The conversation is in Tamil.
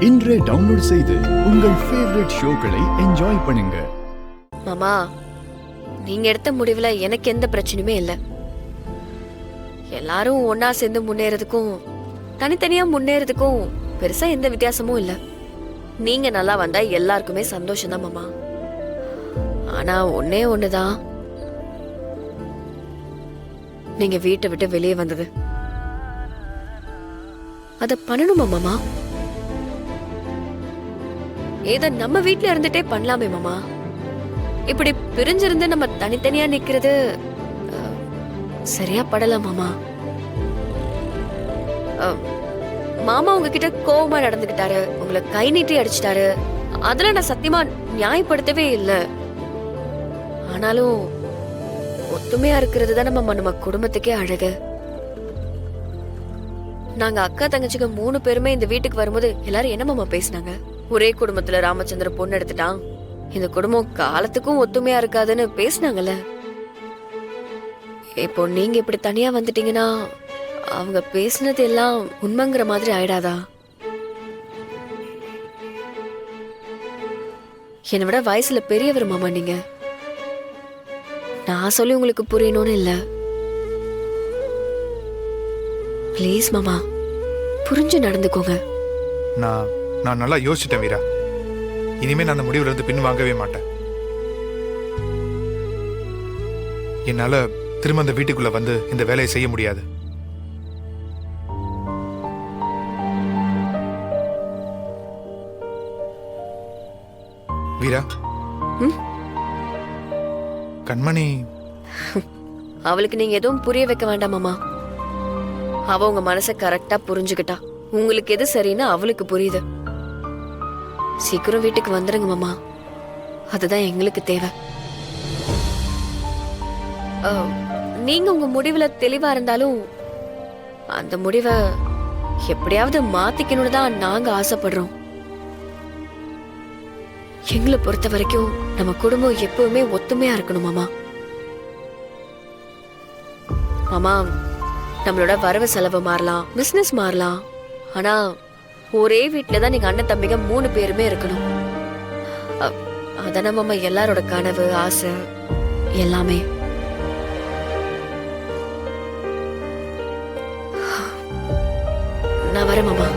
இன்றே டவுன்லோட் செய்து உங்கள் ஃபேவரட் ஷோக்களை என்ஜாய் பண்ணுங்க. மாமா, நீங்க எடுத்த முடிவுல எனக்கு எந்த பிரச்சனையுமே இல்ல. எல்லாரும் ஒன்னா சேர்ந்து முன்னேறதுக்கும் தனித்தனியா முன்னேறதுக்கும் பெருசா எந்த வித்தியாசமும் இல்ல. நீங்க நல்லா வந்தா எல்லாருக்குமே சந்தோஷம் தான் மாமா. ஆனா ஒன்னே ஒண்ணுதான், நீங்க வீட்டை விட்டு வெளியே வந்தது அத பண்ணணுமா மாமா? ஏதோ நம்ம வீட்ல இருந்துட்டே பண்ணலாமே மாமா. இப்படி பிரிஞ்சிருந்து நம்ம தனித்தனியா நிக்கிறது சரியா படல மாமா. மாமா உங்ககிட்ட கோவமா நடந்துகிட்டாரு, உங்களை கை நீட்டி அடிச்சிட்டாரு. அதெல்லாம் நான் சத்தியமா நியாயப்படுத்தவே இல்லை. ஆனாலும் ஒத்துமையா இருக்கிறது தான் நம்ம குடும்பத்துக்கே அழகு. நாங்க அக்கா தங்கச்சிங்க 3 பேருமே இந்த வீட்டுக்கு வரும்போது எல்லாரும் என்ன மாமா பேசினாங்க? ஒரே குடும்பத்துல ராமச்சந்திர பொண்ணு எடுத்துட்டான், இந்த குடும்பம் காலத்துக்கும் ஒத்துமையா இருக்காதுன்னு பேசினாங்கல்ல. இப்போ நீங்க இப்படி தனியா வந்துட்டீங்கன்னா அவங்க பேசினது எல்லாம் உண்மைங்கிற மாதிரி ஆயிடாதா? என்னை விட வயசுல பெரியவர் மாமா நீங்க. நான் சொல்லி உங்களுக்கு புரியணும்னு இல்ல. ப்ளீஸ் மாமா, புரிஞ்சு நடந்துக்கோங்க. நான் நல்லா யோசிச்சிட்டேன் வீரா. இனிமே நான் அந்த முடிவுல இருந்து பின் வாங்கவே மாட்டேன். என்னால திரும்ப அந்த வீட்டுக்குள்ள வந்து இந்த வேலையை செய்ய முடியாது. வீரா, கண்மணி அவளுக்கு நீங்க எதுவும் புரிய வைக்க வேண்டாம் மாமா. அவ உங்க மனசை கரெக்டா புரிஞ்சுக்கிட்டா. உங்களுக்கு எது சரின்னு அவளுக்கு புரியுது. சீக்கிரம் வீட்டுக்கு வந்துருங்க மாமா, அதுதான் எங்களுக்கு தேவை. நீங்க உங்க முடிவுல தெளிவா இருந்தாலும் அந்த முடிவை எப்படியாவது மாத்திக்கணும்னு தான் நாங்க ஆசைப்படுறோம். எங்களை பொறுத்த வரைக்கும் நம்ம குடும்பம் எப்பவுமே ஒத்துமையா இருக்கணும் மாமா. மாமா, நம்மளோட வரவு செலவு மாறலாம், பிசினஸ் மாறலாம், ஆனா ஒரே வீட்டுலதான் நீங்க அண்ணன் தம்பிங்க 3 பேருமே இருக்கணும். அதான மாமா எல்லாரோட கனவு, ஆசை எல்லாமே. நான் வரேன் மாமா.